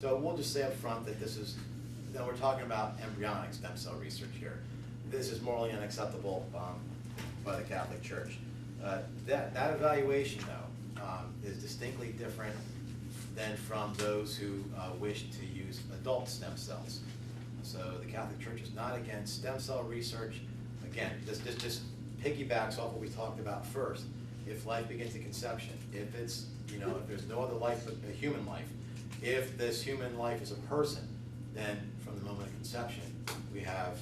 So we'll just say up front that that we're talking about embryonic stem cell research here. This is morally unacceptable by the Catholic Church. That evaluation, though, is distinctly different than from those who wish to use adult stem cells. So the Catholic Church is not against stem cell research. Again, this just piggybacks off what we talked about first. If life begins at conception, if it's, if there's no other life but a human life, if this human life is a person, then from the moment of conception, we have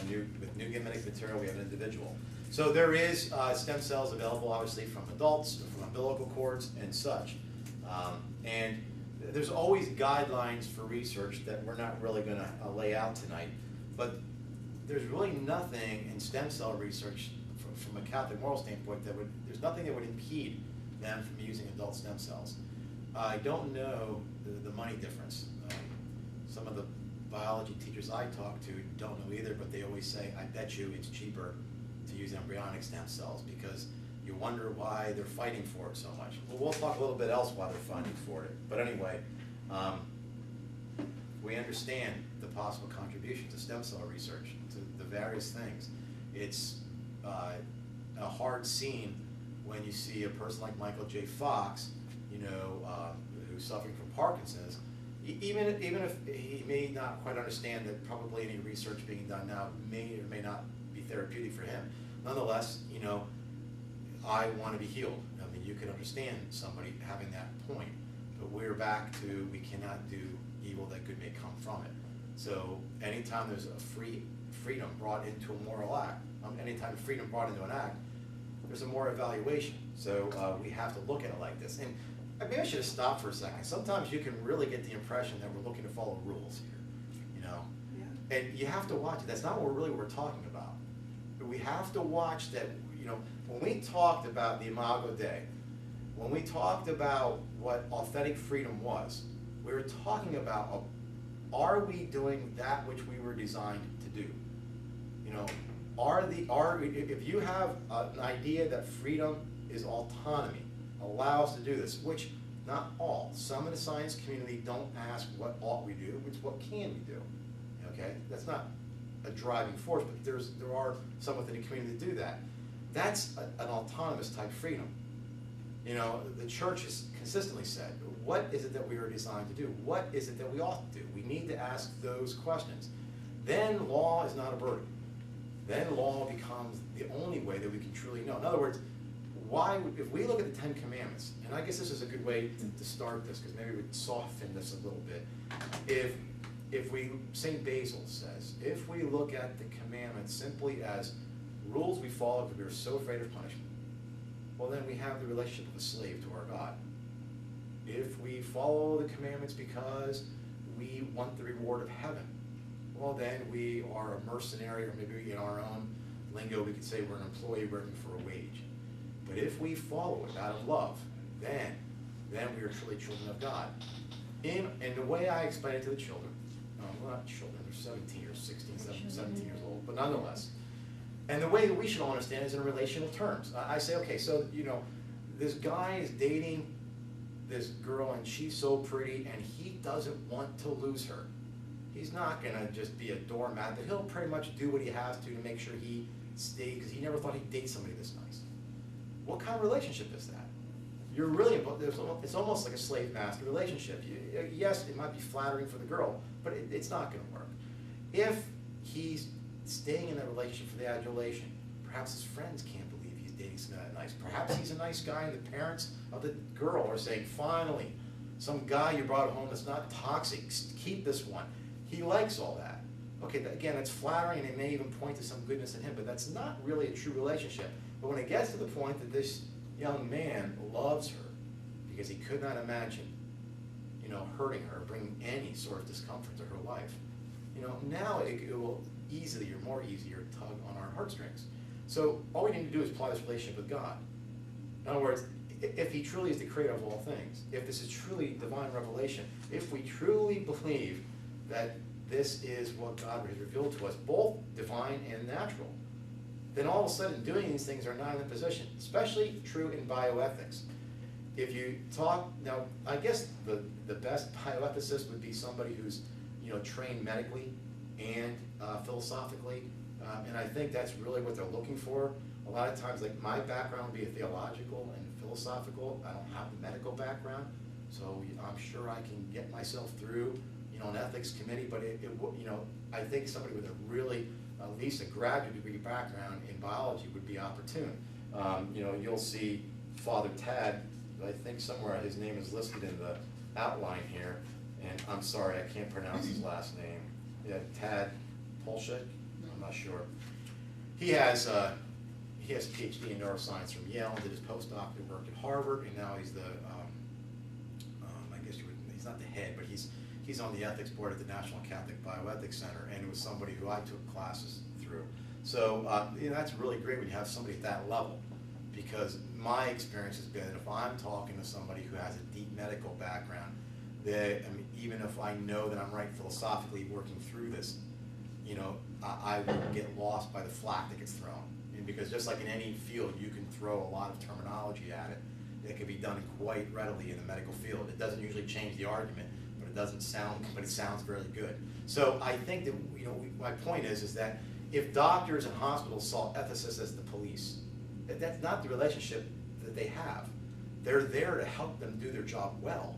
with new genetic material, we have an individual. So there is stem cells available, obviously, from adults, from umbilical cords, and such. And there's always guidelines for research that we're not really going to lay out tonight. But there's really nothing in stem cell research from a Catholic moral standpoint there's nothing that would impede them from using adult stem cells. I don't know the money difference. Some of the biology teachers I talk to don't know either, but they always say, I bet you it's cheaper to use embryonic stem cells, because you wonder why they're fighting for it so much. Well, we'll talk a little bit else why they're fighting for it. But anyway, we understand the possible contributions of stem cell research to the various things. It's a hard scene when you see a person like Michael J. Fox, who's suffering from Parkinson's, even if he may not quite understand that probably any research being done now may or may not be therapeutic for him. Nonetheless, I want to be healed. I mean, you can understand somebody having that point, but we're back to we cannot do evil that good may come from it. So anytime there's a freedom brought into a moral act, anytime freedom brought into an act, there's a more evaluation. So we have to look at it like this. And maybe I should have stopped for a second. Sometimes you can really get the impression that we're looking to follow rules here, Yeah. And you have to watch it. That's not what we're talking about. But we have to watch that, when we talked about the Imago Dei, when we talked about what authentic freedom was, we were talking about, are we doing that which we were designed to do? If you have an idea that freedom is autonomy, allow us to do this, which not all. Some in the science community don't ask what ought we do, it's what can we do. Okay, that's not a driving force, but there are some within the community that do that. That's an autonomous type freedom. The church has consistently said, what is it that we are designed to do? What is it that we ought to do? We need to ask those questions. Then law is not a burden. Then law becomes the only way that we can truly know. In other words, if we look at the Ten Commandments, and I guess this is a good way to start this, because maybe we would soften this a little bit. St. Basil says, if we look at the commandments simply as rules we follow because we are so afraid of punishment, well, then we have the relationship of a slave to our God. If we follow the commandments because we want the reward of heaven, well, then we are a mercenary, or maybe in our own lingo we could say we're an employee working for a wage. But if we follow it out of love, then we are truly children of God. And the way I explain it to the children, well, not children, they're 17 or 16, 17 years old, but nonetheless. And the way that we should all understand is in relational terms. I say, okay, so, this guy is dating this girl and she's so pretty and he doesn't want to lose her. He's not going to just be a doormat, but he'll pretty much do what he has to make sure he stays, because he never thought he'd date somebody this nice. What kind of relationship is that? You're really, it's almost like a slave-master relationship. Yes, it might be flattering for the girl, but it's not going to work. If he's staying in that relationship for the adulation, perhaps his friends can't believe he's dating somebody that nice. Perhaps he's a nice guy and the parents of the girl are saying, finally, some guy you brought home that's not toxic, keep this one. He likes all that. Okay, again, that's flattering and it may even point to some goodness in him, but that's not really a true relationship. But when it gets to the point that this young man loves her because he could not imagine, hurting her, bringing any sort of discomfort to her life, now it will more easier tug on our heartstrings. So all we need to do is apply this relationship with God. In other words, if he truly is the creator of all things, if this is truly divine revelation, if we truly believe that this is what God has revealed to us, both divine and natural, then all of a sudden doing these things are not in a position, especially true in bioethics. if you talk, now, I guess the best bioethicist would be somebody who's, trained medically and philosophically, and I think that's really what they're looking for. A lot of times, like, my background would be a theological and philosophical. I don't have the medical background, so I'm sure I can get myself through, an ethics committee, but I think somebody with a really, at least a graduate degree background in biology would be opportune. You'll see Father Tad, I think somewhere his name is listed in the outline here, and I'm sorry, I can't pronounce his last name. Yeah, Tad Polshek, I'm not sure. He has a PhD in neuroscience from Yale, did his postdoctoral work at Harvard, and now he's the, I guess he's not the head, but he's on the ethics board at the National Catholic Bioethics Center, and it was somebody who I took classes through. So that's really great when you have somebody at that level, because my experience has been that if I'm talking to somebody who has a deep medical background, even if I know that I'm right philosophically working through this, I will get lost by the flack that gets thrown. And because just like in any field, you can throw a lot of terminology at it. It can be done quite readily in the medical field. It doesn't usually change the argument, but it sounds very good. So I think that, my point is that if doctors and hospitals saw ethicists as the police, that's not the relationship that they have. They're there to help them do their job well.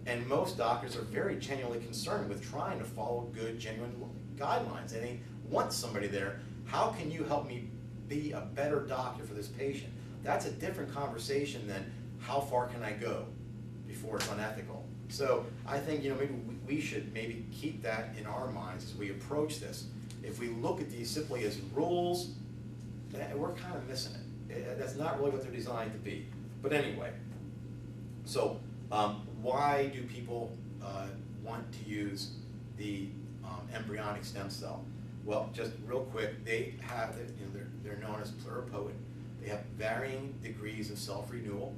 And most doctors are very genuinely concerned with trying to follow good, genuine guidelines. And they want somebody there. How can you help me be a better doctor for this patient? That's a different conversation than how far can I go before it's unethical. So I think, maybe we should maybe keep that in our minds as we approach this. If we look at these simply as rules, we're kind of missing it. That's not really what they're designed to be. But anyway, so why do people want to use the embryonic stem cell? Well, just real quick, they have, they're known as pluripotent. They have varying degrees of self-renewal,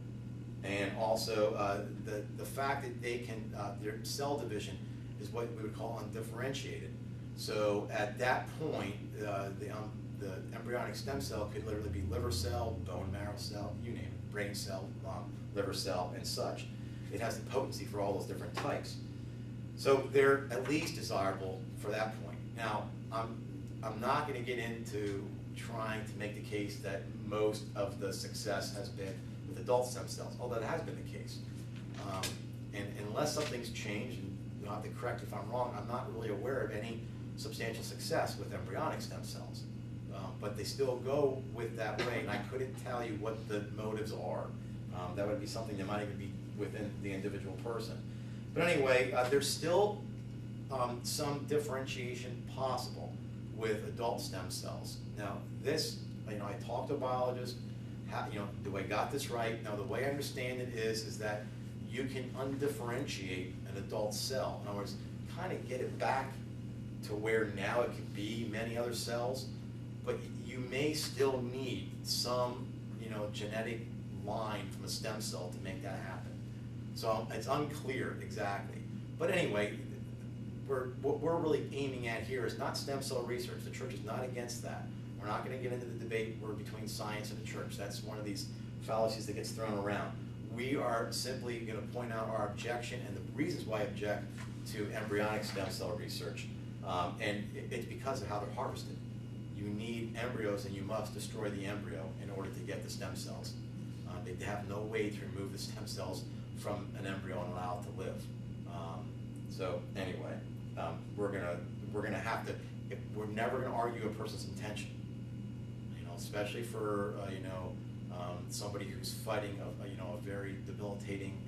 and also the fact that they can, their cell division is what we would call undifferentiated. So at that point, the embryonic stem cell could literally be liver cell, bone marrow cell, you name it, brain cell, liver cell, and such. It has the potency for all those different types. So they're at least desirable for that point. Now, I'm not going to get into trying to make the case that most of the success has been with adult stem cells, although that has been the case. And unless something's changed, and you'll have to correct if I'm wrong, I'm not really aware of any substantial success with embryonic stem cells. But they still go with that way, and I couldn't tell you what the motives are. That would be something that might even be within the individual person. But anyway, there's still some differentiation possible with adult stem cells. Now this, I talked to a biologist, do I got this right? Now the way I understand it is that you can undifferentiate an adult cell. In other words, kind of get it back to where now it could be many other cells, but you may still need some, genetic line from a stem cell to make that happen. So it's unclear exactly. But anyway, what we're really aiming at here is not stem cell research. The church is not against that. We're not going to get into the debate between science and the church. That's one of these fallacies that gets thrown around. We are simply going to point out our objection and the reasons why I object to embryonic stem cell research. And it's because of how they're harvested. You need embryos, and you must destroy the embryo in order to get the stem cells. They have no way to remove the stem cells from an embryo and allow it to live. So anyway, we're gonna have to. We're never gonna argue a person's intention. Especially for somebody who's fighting a very debilitating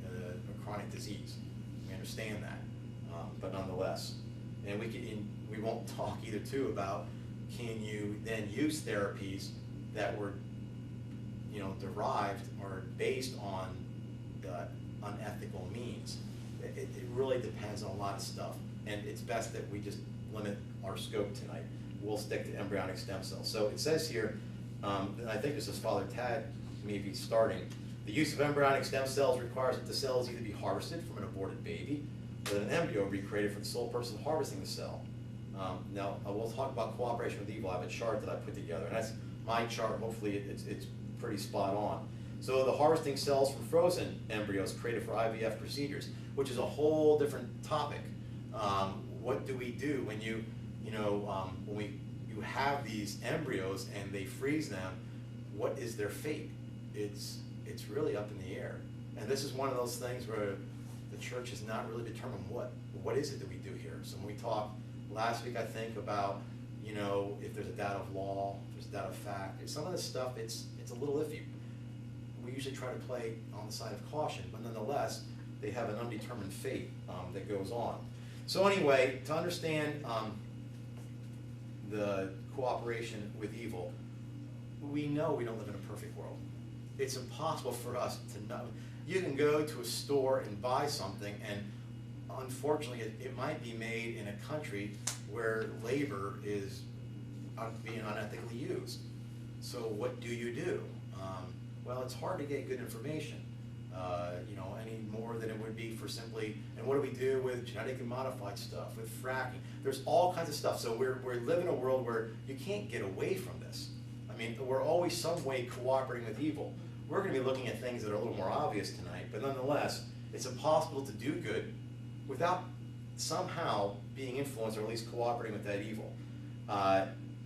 chronic disease. We understand that, but nonetheless, and we won't talk either too about can you then use therapies that were derived or based on unethical means. It really depends on a lot of stuff, and it's best that we just limit our scope tonight. We'll stick to embryonic stem cells. So it says here, and I think this is Father Tad maybe starting, the use of embryonic stem cells requires that the cells either be harvested from an aborted baby or that an embryo be created for the sole purpose of harvesting the cell. Now, we'll talk about cooperation with evil. I have a chart that I put together, and that's my chart. Hopefully it's pretty spot on. So the harvesting cells from frozen embryos created for IVF procedures, which is a whole different topic. What do we do when you have these embryos and they freeze them? What is their fate? It's really up in the air. And this is one of those things where the church has not really determined what is it that we do here. So when we talked last week, I think, about, if there's a doubt of law, if there's a doubt of fact, some of this stuff, it's a little iffy. We usually try to play on the side of caution, but nonetheless, they have an undetermined fate that goes on. So anyway, to understand the cooperation with evil, we know we don't live in a perfect world. It's impossible for us to know. You can go to a store and buy something, and unfortunately, it might be made in a country where labor is being unethically used. So what do you do? Well, it's hard to get good information, any more than it would be for simply, and what do we do with genetically modified stuff, with fracking? There's all kinds of stuff. So we're living in a world where you can't get away from this. I mean, we're always some way cooperating with evil. We're going to be looking at things that are a little more obvious tonight, but nonetheless, it's impossible to do good without somehow being influenced or at least cooperating with that evil.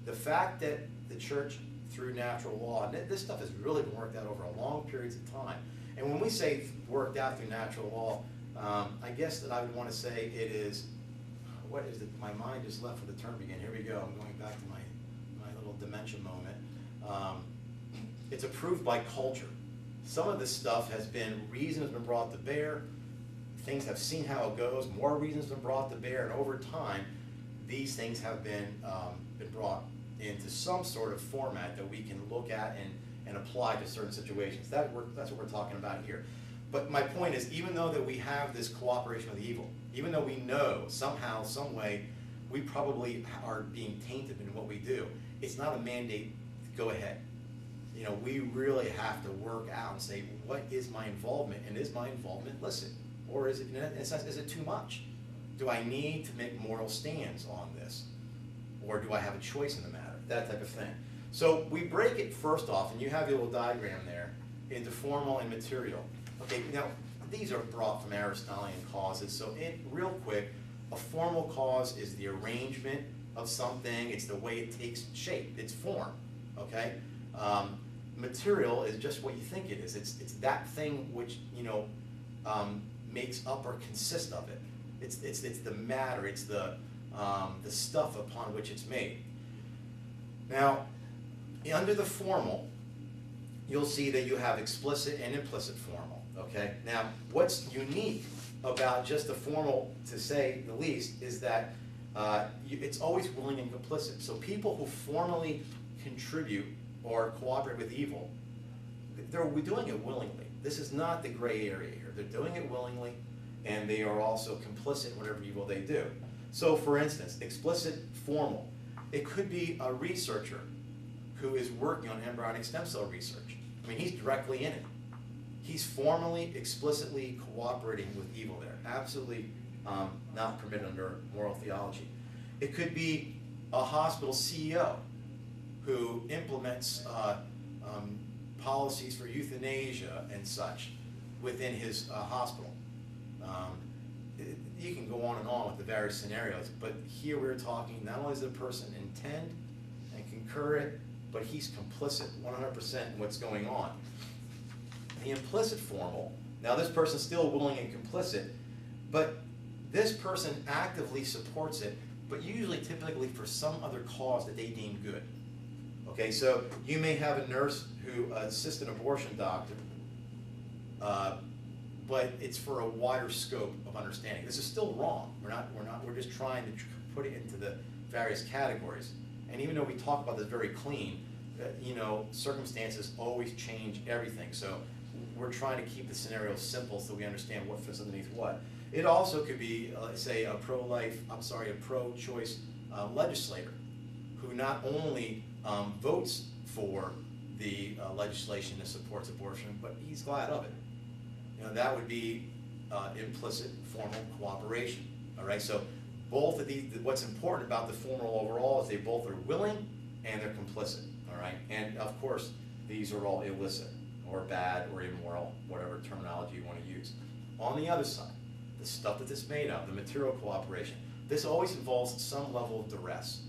The fact that the church, through natural law, and this stuff has really been worked out over a long periods of time. And when we say worked out through natural law, I guess that I would want to say it is, what is it? My mind just left for the term again. Here we go. I'm going back to my little dementia moment. It's approved by culture. Some of this stuff reason has been brought to bear. Things have seen how it goes. More reasons have been brought to bear, and over time, these things have been brought into some sort of format that we can look at and apply to certain situations. That's what we're talking about here. But my point is, even though that we have this cooperation with evil, even though we know somehow, some way, we probably are being tainted in what we do, it's not a mandate to go ahead. We really have to work out and say, what is my involvement? And is my involvement licit? Or is it too much? Do I need to make moral stands on this? Or do I have a choice in the matter? That type of thing. So we break it first off, and you have your little diagram there, into formal and material. Okay, now these are brought from Aristotelian causes, so real quick, a formal cause is the arrangement of something, it's the way it takes shape, its form, okay? Material is just what you think it is. It's that thing which, makes up or consists of it. It's the matter, it's the stuff upon which it's made. Now, under the formal, you'll see that you have explicit and implicit formal, okay? Now, what's unique about just the formal, to say the least, is that it's always willing and complicit. So people who formally contribute or cooperate with evil, they're doing it willingly. This is not the gray area here. They're doing it willingly, and they are also complicit in whatever evil they do. So, for instance, explicit formal. It could be a researcher who is working on embryonic stem cell research. I mean, he's directly in it. He's formally, explicitly cooperating with evil there. Absolutely not permitted under moral theology. It could be a hospital CEO who implements policies for euthanasia and such within his hospital. You can go on and on with the various scenarios, but here we're talking not only does the person intend and concur it, but he's complicit 100% in what's going on. The implicit formal, now this person's still willing and complicit, but this person actively supports it, but usually typically for some other cause that they deem good. Okay, so you may have a nurse who assists an abortion doctor, but it's for a wider scope of understanding. This is still wrong. We're just trying to put it into the various categories. And even though we talk about this very clean, circumstances always change everything. So we're trying to keep the scenario simple so we understand what fits underneath what. It also could be, say, a pro-choice legislator who not only votes for the legislation that supports abortion, but he's glad of it. That would be implicit formal cooperation. All right, so both of these, what's important about the formal overall is they both are willing and they're complicit. All right, and of course these are all illicit or bad or immoral, whatever terminology you want to use. On the other side, the stuff that it's made of, the material cooperation, this always involves some level of duress.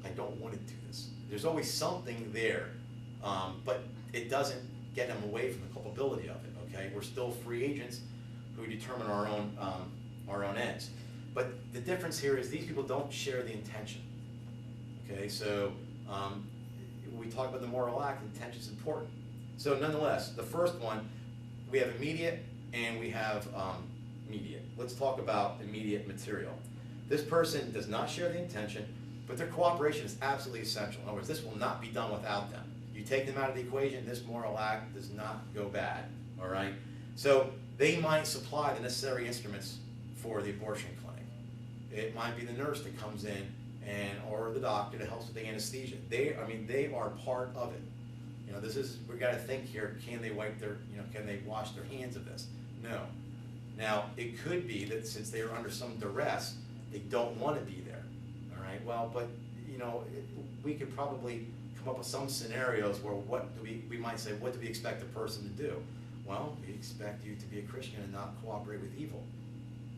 I don't want to do this. There's always something there, but it doesn't get them away from the culpability of it, okay? We're still free agents who determine our own ends. But the difference here is these people don't share the intention, okay? So we talk about the moral act, intention is important. So nonetheless, the first one, we have immediate and we have mediate. Let's talk about immediate material. This person does not share the intention, but their cooperation is absolutely essential. In other words, this will not be done without them. You take them out of the equation, this moral act does not go bad, all right? So they might supply the necessary instruments for the abortion clinic. It might be the nurse that comes in or the doctor that helps with the anesthesia. They are part of it. You know, we got to think here, can they can they wash their hands of this? No. Now, it could be that since they are under some duress, they don't want to be there, all right? Well, but, we could probably come up with some scenarios where we might say, what do we expect a person to do? Well, we expect you to be a Christian and not cooperate with evil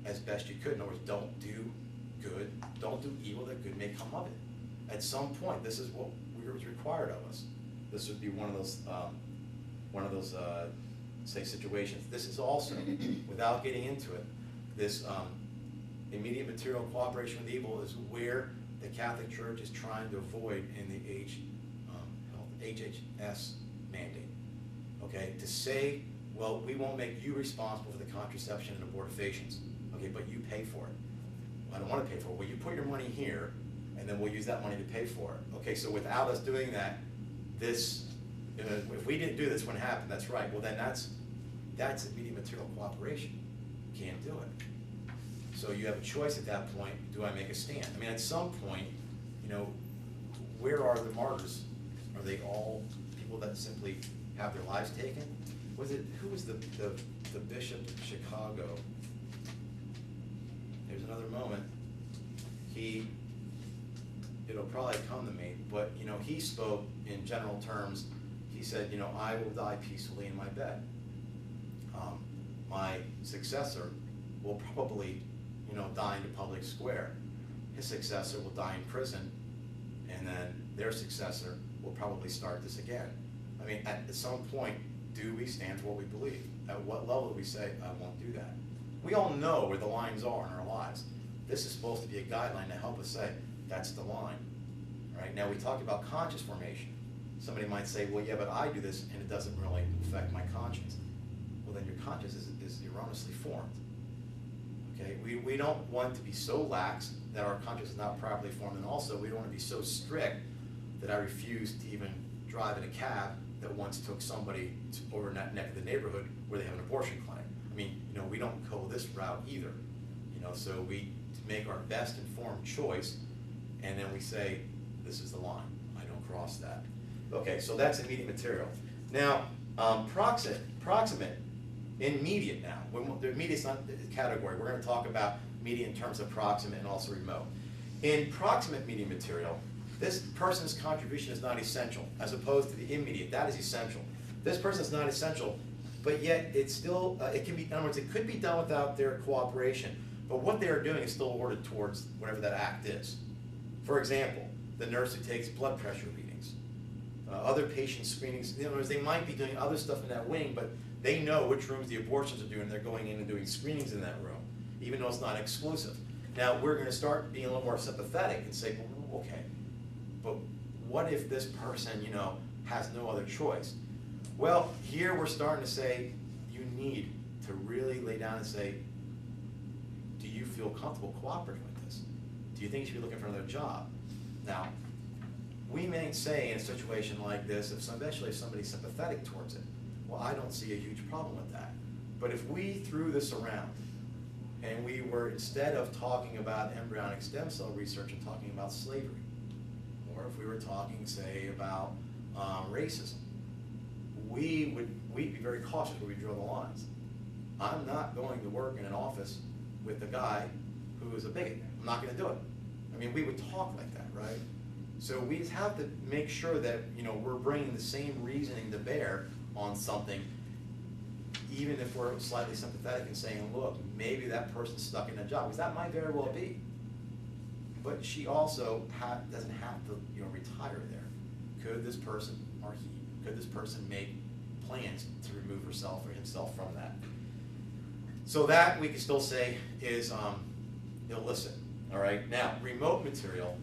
as best you could. In other words, don't do good, don't do evil, that good may come of it. At some point, this is what is required of us. This would be one of those say situations. This is also, without getting into it, this immediate material cooperation with evil is where the Catholic Church is trying to avoid in the HHS mandate. Okay, to say, well, we won't make you responsible for the contraception and abortifacients. Okay, but you pay for it. I don't want to pay for it. Well, you put your money here, and then we'll use that money to pay for it. Okay, so without us doing that, if we didn't do this when it happened, that's right. Well, then that's immediate material cooperation. You can't do it. So you have a choice at that point. Do I make a stand? I mean, at some point, where are the martyrs? Are they all people that simply have their lives taken? Who was the bishop of Chicago? There's another moment. It'll probably come to me, but he spoke in general terms. He said, I will die peacefully in my bed. My successor will probably, die in the public square. His successor will die in prison, and then their successor will probably start this again. I mean, at some point, do we stand for what we believe? At what level do we say, I won't do that? We all know where the lines are in our lives. This is supposed to be a guideline to help us say, that's the line. Right? Now, we talked about conscious formation. Somebody might say, well, yeah, but I do this, and it doesn't really affect my conscience. Well, then your conscience is erroneously formed. Okay? We don't want to be so lax that our conscience is not properly formed, and also we don't want to be so strict that I refuse to even drive in a cab that once took somebody over that neck of the neighborhood where they have an abortion clinic. I mean, we don't go this route either. So we make our best informed choice, and then we say, this is the line. I don't cross that. Okay, so that's immediate material. Now, proximate, immediate now. The immediate's not the category. We're going to talk about immediate in terms of proximate and also remote. In proximate medium material, this person's contribution is not essential, as opposed to the immediate. That is essential. This person is not essential, but yet it's still, it can be, in other words, it could be done without their cooperation, but what they are doing is still ordered towards whatever that act is. For example, the nurse who takes blood pressure readings, other patient screenings. In other words, they might be doing other stuff in that wing, but they know which rooms the abortions are doing. They're going in and doing screenings in that room, even though it's not exclusive. Now, we're going to start being a little more sympathetic and say, well, okay, but what if this person, has no other choice? Well, here we're starting to say, you need to really lay down and say, do you feel comfortable cooperating with this? Do you think you should be looking for another job? Now, we may say in a situation like this, especially if somebody's sympathetic towards it, well, I don't see a huge problem with that. But if we threw this around and we were, instead of talking about embryonic stem cell research and talking about slavery, or if we were talking, say, about racism, we'd be very cautious where we draw the lines. I'm not going to work in an office with a guy who is a bigot. I'm not going to do it. I mean, we would talk like that, right? So we have to make sure that we're bringing the same reasoning to bear on something, even if we're slightly sympathetic and saying, look, maybe that person's stuck in a job, because that might very well be. But she also doesn't have to, retire there. Could this person, or he, could this person make plans to remove herself or himself from that? So that we can still say is illicit. All right. Now, remote material,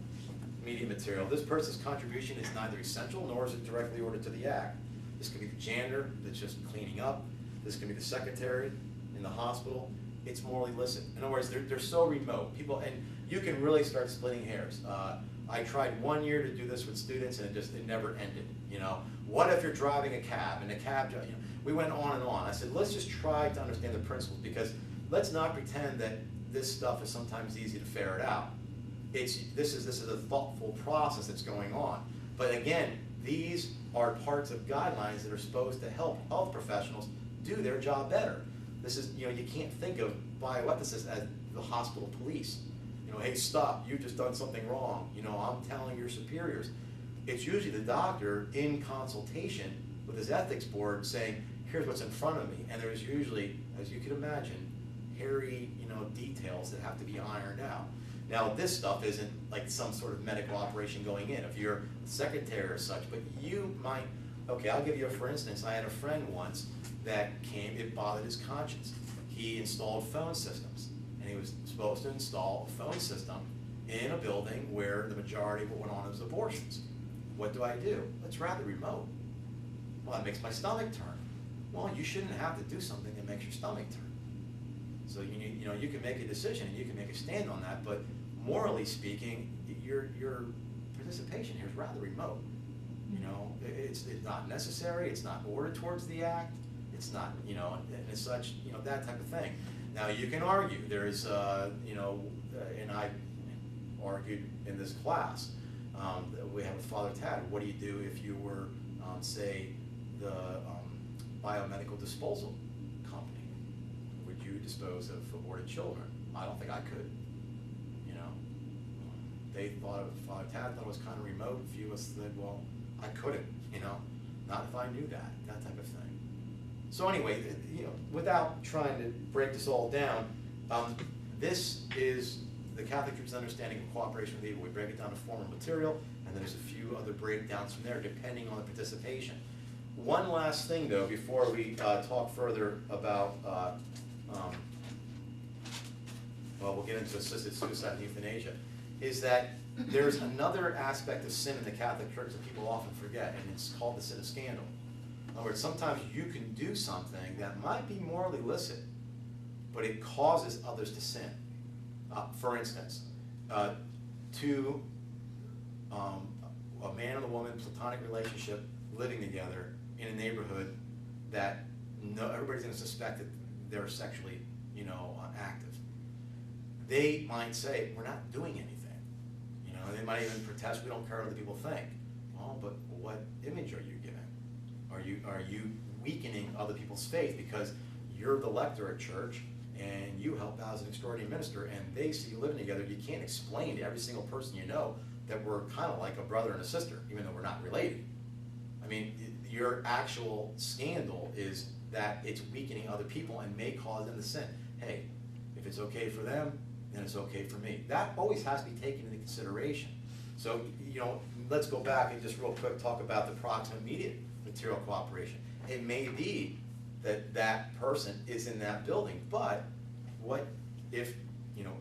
media material. This person's contribution is neither essential nor is it directly ordered to the act. This could be the janitor that's just cleaning up. This could be the secretary in the hospital. It's morally illicit. In other words, they're so remote. People, and you can really start splitting hairs. I tried 1 year to do this with students, and it never ended. What if you're driving a cab and the cab, we went on and on. I said, let's just try to understand the principles, because let's not pretend that this stuff is sometimes easy to ferret out. This is a thoughtful process that's going on. But again, these are parts of guidelines that are supposed to help health professionals do their job better. This is, you can't think of bioethicists as the hospital police. Hey, stop, you've just done something wrong. I'm telling your superiors. It's usually the doctor in consultation with his ethics board saying, here's what's in front of me. And there's usually, as you can imagine, hairy, details that have to be ironed out. Now, this stuff isn't like some sort of medical operation going in. If you're a secretary or such, but you might, okay, I'll give you a for instance. I had a friend once that came, it bothered his conscience. He installed phone systems, and he was supposed to install a phone system in a building where the majority of what went on was abortions. What do? It's rather remote. Well, it makes my stomach turn. Well, you shouldn't have to do something that makes your stomach turn. So you can make a decision and you can make a stand on that, but morally speaking, your participation here is rather remote. It's not necessary. It's not ordered towards the act. It's not, and as such, that type of thing. Now you can argue. There's, and I argued in this class. We have with Father Tad. What do you do if you were, say, the biomedical disposal company? Would you dispose of aborted children? I don't think I could. They thought Father Tad thought it was kind of remote. A few of us said, well, I couldn't. Not if I knew that type of thing. So anyway, without trying to break this all down, this is the Catholic Church's understanding of cooperation with evil. We break it down to form and material, and then there's a few other breakdowns from there, depending on the participation. One last thing, though, before we talk further about, we'll get into assisted suicide and euthanasia, is that there's another aspect of sin in the Catholic Church that people often forget, and it's called the sin of scandal. In other words, sometimes you can do something that might be morally illicit, but it causes others to sin. For instance, a man and a woman, platonic relationship, living together in a neighborhood that everybody's going to suspect that they're sexually, active. They might say, we're not doing anything. They might even protest, we don't care what other people think. Well, but what image are you giving? Are you weakening other people's faith because you're the lector at church and you help out as an extraordinary minister and they see you living together? You can't explain to every single person you know that we're kind of like a brother and a sister, even though we're not related. I mean, your actual scandal is that it's weakening other people and may cause them to sin. Hey, if it's okay for them, then it's okay for me. That always has to be taken into consideration. So, let's go back and just real quick talk about the proximate immediate material cooperation. It may be that that person is in that building, but what if,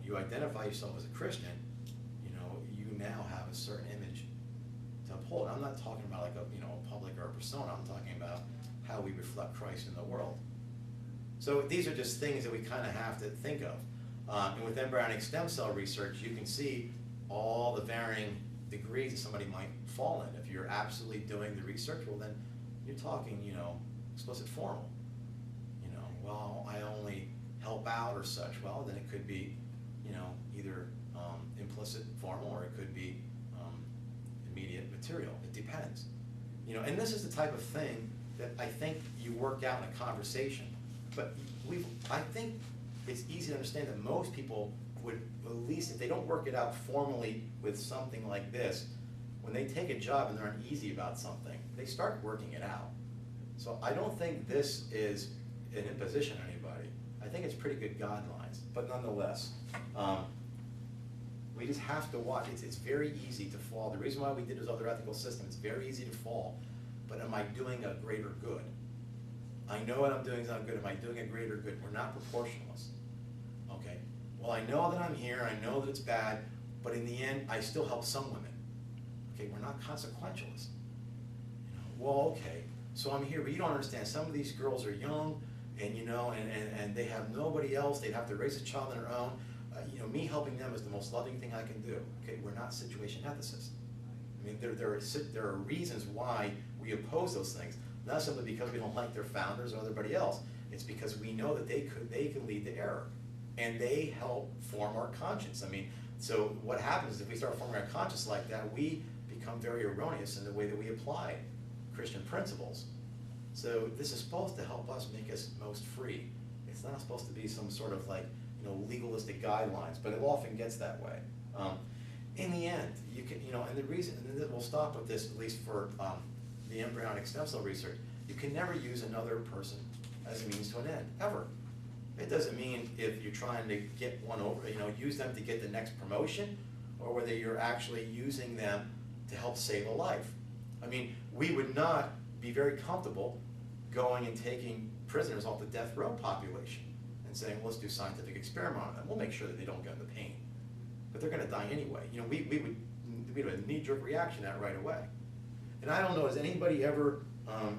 you identify yourself as a Christian, you now have a certain image to uphold. I'm not talking about like a public or a persona. I'm talking about how we reflect Christ in the world. So these are just things that we kind of have to think of. And with embryonic stem cell research, you can see all the varying degrees that somebody might fall in. If you're absolutely doing the research, well then you're talking, explicit formal. Well, I only help out or such. Well, then it could be, either implicit formal or it could be immediate material. It depends. And this is the type of thing that I think you work out in a conversation. But I think it's easy to understand that most people would, at least if they don't work it out formally with something like this, when they take a job and they're uneasy about something, they start working it out. So I don't think this is an imposition on anybody. I think it's pretty good guidelines, but nonetheless, we just have to watch. It's very easy to fall. The reason why we did this other ethical system, it's very easy to fall, but am I doing a greater good? I know what I'm doing is not good. Am I doing a greater good? We're not proportionalists. Okay? Well, I know that I'm here. I know that it's bad, but in the end, I still help some women. Okay? We're not consequentialists. You know, well, okay, so I'm here, but you don't understand. Some of these girls are young, and you know, and they have nobody else. They'd have to raise a child on their own. You know, me helping them is the most loving thing I can do. Okay? We're not situation ethicists. I mean, there are reasons why we oppose those things. Not simply because we don't like their founders or everybody else. It's because we know that they can lead to error, and they help form our conscience. I mean, so what happens is if we start forming our conscience like that, we become very erroneous in the way that we apply Christian principles. So this is supposed to help us make us most free. It's not supposed to be some sort of like, you know, legalistic guidelines, but it often gets that way. In the end, you can, you know, and the reason, and we'll stop with this at least for the embryonic stem cell research, you can never use another person as a means to an end, ever. It doesn't mean if you're trying to get one over, you know, use them to get the next promotion, or whether you're actually using them to help save a life. I mean, we would not be very comfortable going and taking prisoners off the death row population and saying, well, let's do scientific experiment on them. We'll make sure that they don't get into pain. But they're going to die anyway. You know, we'd have a knee-jerk reaction to that right away. And I don't know, has anybody ever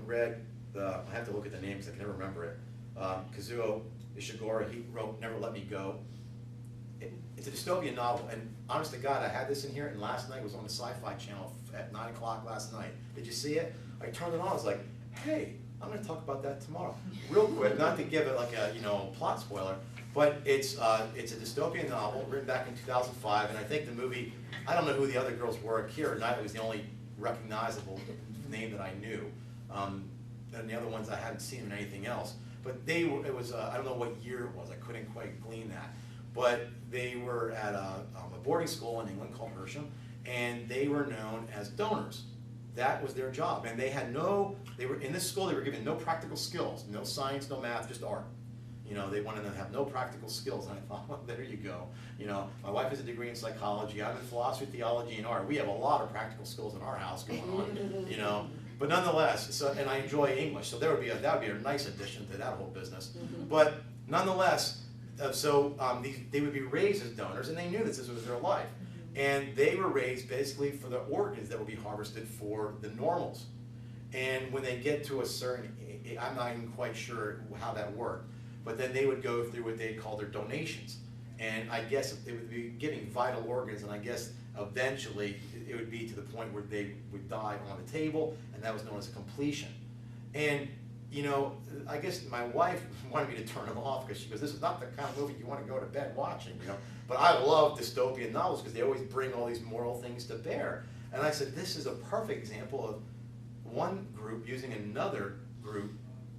read I have to look at the names, I can never remember it. Kazuo Ishiguro, he wrote Never Let Me Go. It's a dystopian novel, and honest to God, I had this in here, and last night it was on the Sci-Fi Channel at 9 o'clock last night. Did you see it? I turned it on, I was like, hey, I'm going to talk about that tomorrow. Real quick, not to give it like a, you know, plot spoiler, but it's a dystopian novel written back in 2005, and I think the movie, I don't know who the other girls were. Keira Knightley was the only recognizable name that I knew. And the other ones I hadn't seen in anything else. But they were, it was, I don't know what year it was, I couldn't quite glean that. But they were at a boarding school in England called Hersham, and they were known as donors. That was their job. And they had they were in this school, they were given no practical skills, no science, no math, just art. You know, they wanted them to have no practical skills. And I thought, well, there you go. You know, my wife has a degree in psychology, I'm in philosophy, theology, and art. We have a lot of practical skills in our house going on, you know. But nonetheless, and I enjoy English, so that would be a nice addition to that whole business. But nonetheless, they would be raised as donors, and they knew this was their life. And they were raised basically for the organs that would be harvested for the normals. And when they get to a certain, I'm not even quite sure how that worked, but then they would go through what they call their donations. And I guess they would be giving vital organs, and I guess eventually it would be to the point where they would die on the table, and that was known as a completion. And, you know, I guess my wife wanted me to turn it off because she goes, this is not the kind of movie you want to go to bed watching, you know. But I love dystopian novels because they always bring all these moral things to bear. And I said, this is a perfect example of one group using another group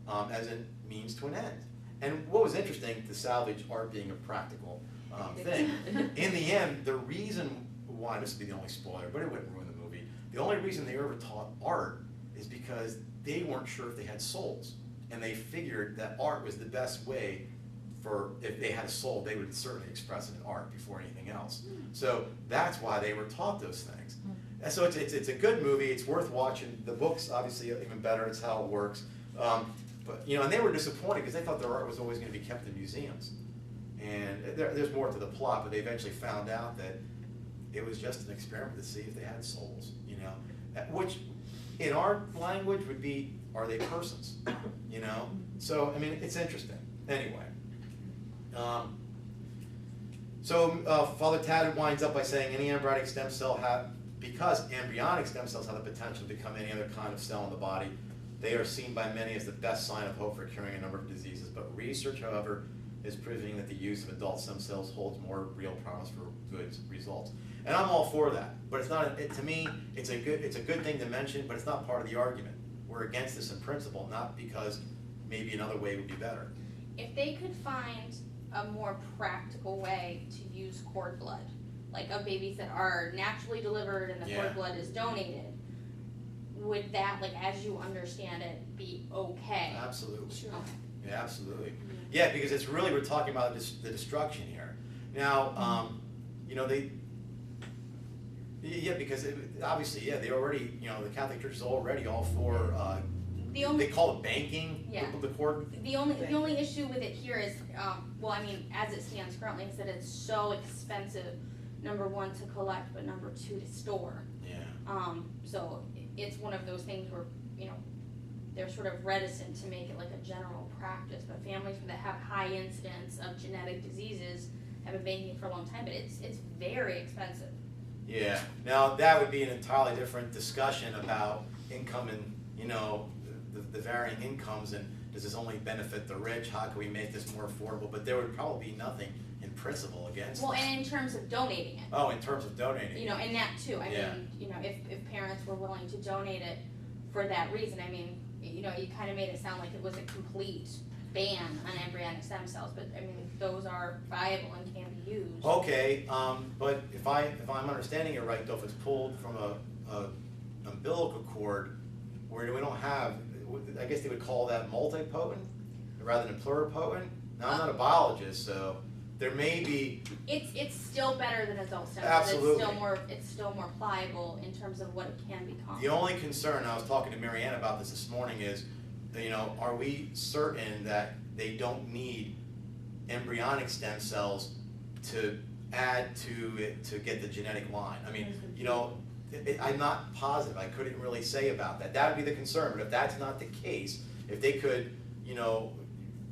as a means to an end. And what was interesting, to salvage art being a practical thing, in the end, the reason why, this would be the only spoiler, but it wouldn't ruin the movie, the only reason they ever taught art is because they weren't sure if they had souls. And they figured that art was the best way for, if they had a soul, they would certainly express it in art before anything else. So that's why they were taught those things. And so it's a good movie, it's worth watching. The book's obviously even better, it's how it works. But, you know, and they were disappointed because they thought their art was always going to be kept in museums. And there's more to the plot, but they eventually found out that it was just an experiment to see if they had souls, you know, which in our language would be, are they persons, you know? So, I mean, it's interesting. Anyway. Father Tad winds up by saying any embryonic stem cell because embryonic stem cells have the potential to become any other kind of cell in the body, they are seen by many as the best sign of hope for curing a number of diseases. But research, however, is proving that the use of adult stem cells holds more real promise for good results. And I'm all for that. But it's not. To me, it's a good thing to mention, but it's not part of the argument. We're against this in principle, not because maybe another way would be better. If they could find a more practical way to use cord blood, like of babies that are naturally delivered and the cord blood is donated, would that, like, as you understand it, be okay? Absolutely. Okay. Yeah, absolutely. Yeah, because it's really, we're talking about the destruction here. Now, you know, because obviously, yeah, they already, you know, the Catholic Church is already all for, they call it banking, Yeah. the court. The only issue with it here is, well, I mean, as it stands currently, is that it's so expensive, number one, to collect, but number two, to store. Yeah. So it's one of those things where, you know, they're sort of reticent to make it like a general practice, but families that have high incidence of genetic diseases have been making it for a long time, but it's very expensive. Yeah, now that would be an entirely different discussion about income and, you know, the varying incomes, and does this only benefit the rich? How can we make this more affordable? But there would probably be nothing in principle against Well, that. and in terms of donating it. Oh, in terms of donating. You know, and that too, I Yeah. mean, you know, if parents were willing to donate it for that reason, I mean, you know, you kind of made it sound like it was a complete ban on embryonic stem cells, but I mean, those are viable and can be used. Okay, but if I'm understanding it right, though, if it's pulled from a umbilical cord, where we don't have, I guess they would call that multipotent rather than pluripotent. Now, I'm not a biologist, so there may be. It's still better than adult stem cells. Absolutely. It's still more pliable in terms of what it can become. The only concern, I was talking to Marianne about this morning, is, you know, are we certain that they don't need embryonic stem cells to add to it to get the genetic line? I mean, you know, I'm not positive. I couldn't really say about that. That would be the concern. But if that's not the case, if they could, you know,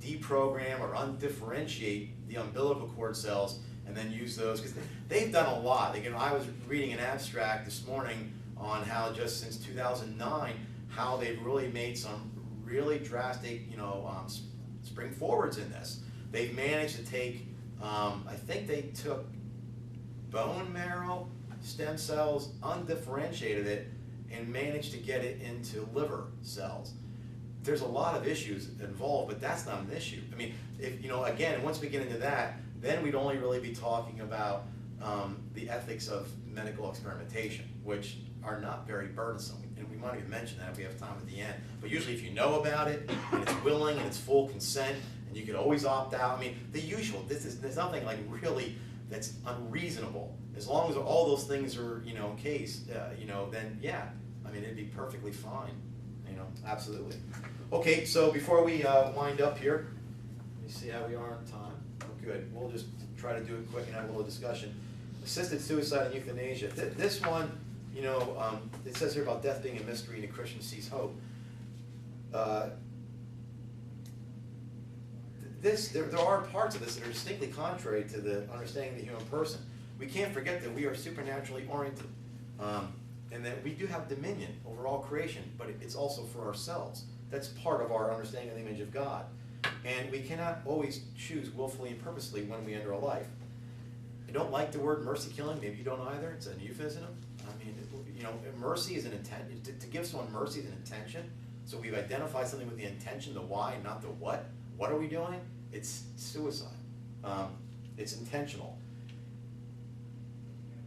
deprogram or undifferentiate the umbilical cord cells and then use those, because they've done a lot. You know, I was reading an abstract this morning on how just since 2009, how they've really made some really drastic, you know, spring forwards in this. They've managed to take, I think they took bone marrow stem cells, undifferentiated it, and managed to get it into liver cells. There's a lot of issues involved, but that's not an issue. I mean, if, you know, again, once we get into that, then we'd only really be talking about the ethics of medical experimentation, which are not very burdensome. And we might even mention that if we have time at the end. But usually if you know about it, and it's willing, and it's full consent, and you could always opt out. I mean, the usual, there's nothing like really that's unreasonable. As long as all those things are, you know, in case, you know, then yeah, I mean, it'd be perfectly fine, you know, absolutely. Okay, so before we wind up here, let me see how we are on time. Oh, good, we'll just try to do it quick and have a little discussion. Assisted suicide and euthanasia. This one, you know, it says here about death being a mystery and a Christian sees hope. There are parts of this that are distinctly contrary to the understanding of the human person. We can't forget that we are supernaturally oriented, and that we do have dominion over all creation, but it's also for ourselves. That's part of our understanding of the image of God. And we cannot always choose willfully and purposely when we enter a life. I don't like the word mercy killing, maybe you don't either, it's an euphemism. I mean, you know, mercy is an intent, to give someone mercy is an intention. So we've identified something with the intention, the why, not the what. What are we doing? It's suicide. It's intentional.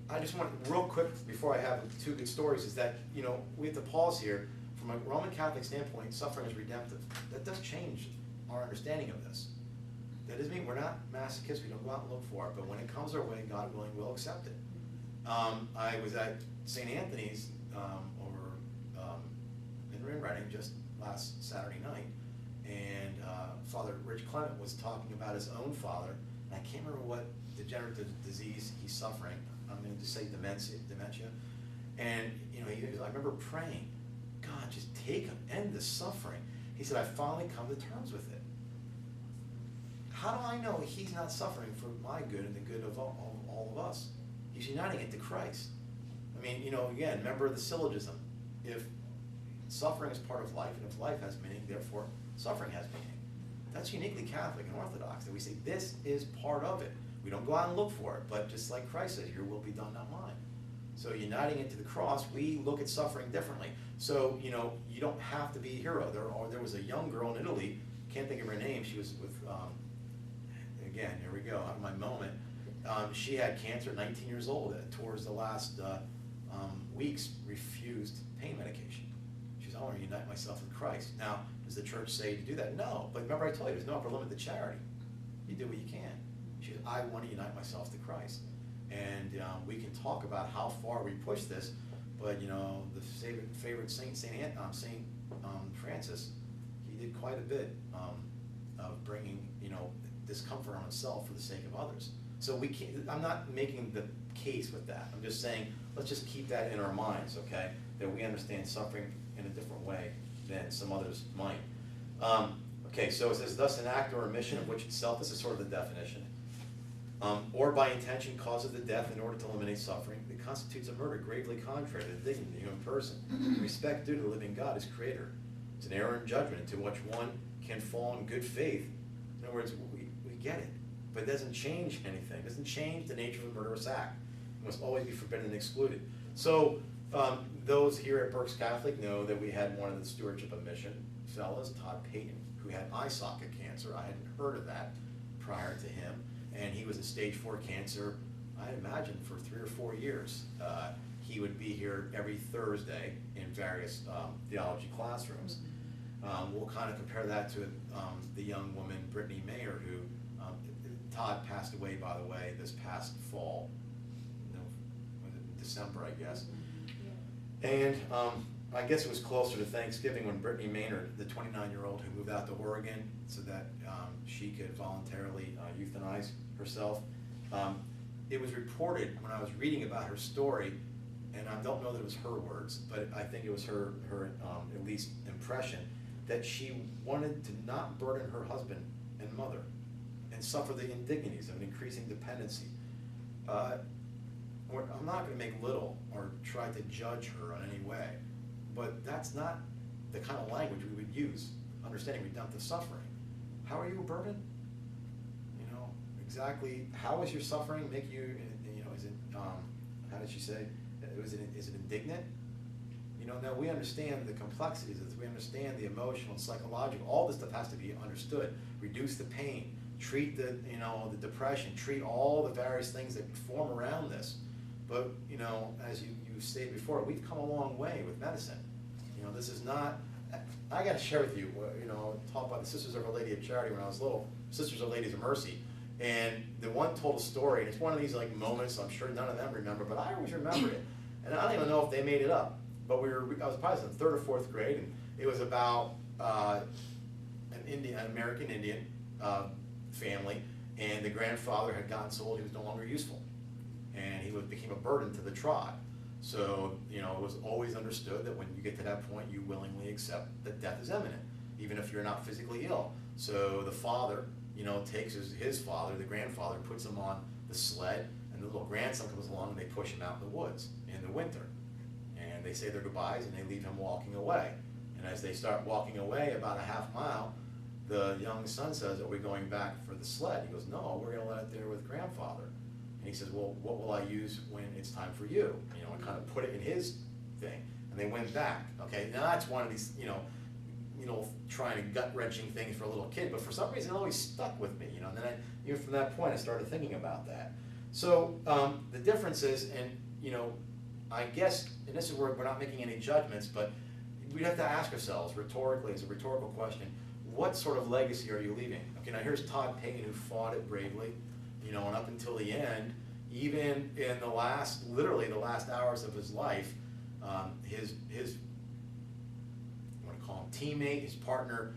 I just want, real quick, before I have two good stories, is that, you know, we have to pause here. From a Roman Catholic standpoint, suffering is redemptive. That does change our understanding of this. That doesn't mean we're not masochists, we don't go out and look for it, but when it comes our way, God willing, we'll accept it. I was at St. Anthony's over in Reading just last Saturday night, and Father Rich Clement was talking about his own father, and I can't remember what degenerative disease he's suffering. I'm going to just say dementia. And, you know, I remember praying, God, just take him, end the suffering. He said, I finally come to terms with it. How do I know he's not suffering for my good and the good of all of us? He's uniting it to Christ. I mean, you know, again, remember the syllogism. If suffering is part of life, and if life has meaning, therefore suffering has meaning. That's uniquely Catholic and Orthodox, that we say this is part of it. We don't go out and look for it, but just like Christ says, your will be done, not mine. So uniting it to the cross, we look at suffering differently. So, you know, you don't have to be a hero. There was a young girl in Italy, can't think of her name, she was with, again, here we go, out of my moment. She had cancer at 19 years old. Towards the last weeks, refused pain medication. I want to unite myself with Christ. Now, does the church say to do that? No. But remember I told you, there's no upper limit to charity. You do what you can. She said, I want to unite myself to Christ. And we can talk about how far we push this, but the favorite saint, Saint Francis, he did quite a bit of bringing discomfort on himself for the sake of others. So we can't. I'm not making the case with that. I'm just saying let's just keep that in our minds, okay? That we understand suffering in a different way than some others might. Okay, so it says, thus an act or omission of which itself, this is sort of the definition, or by intention causes the death in order to eliminate suffering, it constitutes a murder gravely contrary to the dignity of the human person. The respect due to the living God, his creator. It's an error in judgment into which one can fall in good faith. In other words, we get it, but it doesn't change anything. It doesn't change the nature of a murderous act. It must always be forbidden and excluded. So those here at Berks Catholic know that we had one of the stewardship of mission fellows, Todd Payton, who had eye socket cancer. I hadn't heard of that prior to him. And he was a stage 4 cancer, I imagine, for 3 or 4 years. He would be here every Thursday in various theology classrooms. We'll kind of compare that to the young woman, Brittany Mayer, who Todd passed away, by the way, this past fall, December, I guess. And I guess it was closer to Thanksgiving when Brittany Maynard, the 29-year-old who moved out to Oregon so that she could voluntarily euthanize herself. It was reported when I was reading about her story, and I don't know that it was her words, but I think it was her at least impression, that she wanted to not burden her husband and mother and suffer the indignities of an increasing dependency. I'm not going to make little or try to judge her in any way, but that's not the kind of language we would use, understanding redemptive suffering. How are you a burden? Exactly how is your suffering make you, is it, how did she say, is it indignant? Now we understand the complexities, we understand the emotional and psychological, all this stuff has to be understood. Reduce the pain, treat the depression, treat all the various things that form around this. But, as you stated before, we've come a long way with medicine. This is not, I got to share with you, taught by the Sisters of Our Lady of Charity when I was little, Sisters of Ladies of Mercy. And the one told a story, and it's one of these moments, I'm sure none of them remember, but I always remembered it. And I don't even know if they made it up. But I was probably in 3rd or 4th grade, and it was about an American Indian family, and the grandfather had gotten so old he was no longer useful. And he became a burden to the tribe. So, it was always understood that when you get to that point, you willingly accept that death is imminent, even if you're not physically ill. So the father, takes his father, the grandfather, puts him on the sled, and the little grandson comes along and they push him out in the woods in the winter. And they say their goodbyes and they leave him walking away. And as they start walking away about a half mile, the young son says, are we going back for the sled? He goes, no, we're going to let it there with grandfather. And he says, well, what will I use when it's time for you? And kind of put it in his thing. And they went back. Okay, now that's one of these, trying to gut-wrenching things for a little kid, but for some reason it always stuck with me, and then even from that point I started thinking about that. So the difference is, and I guess, and this is where we're not making any judgments, but we'd have to ask ourselves rhetorically, as a rhetorical question, what sort of legacy are you leaving? Okay, now here's Todd Payton, who fought it bravely, and up until the end, even in literally the last hours of his life, his teammate, his partner,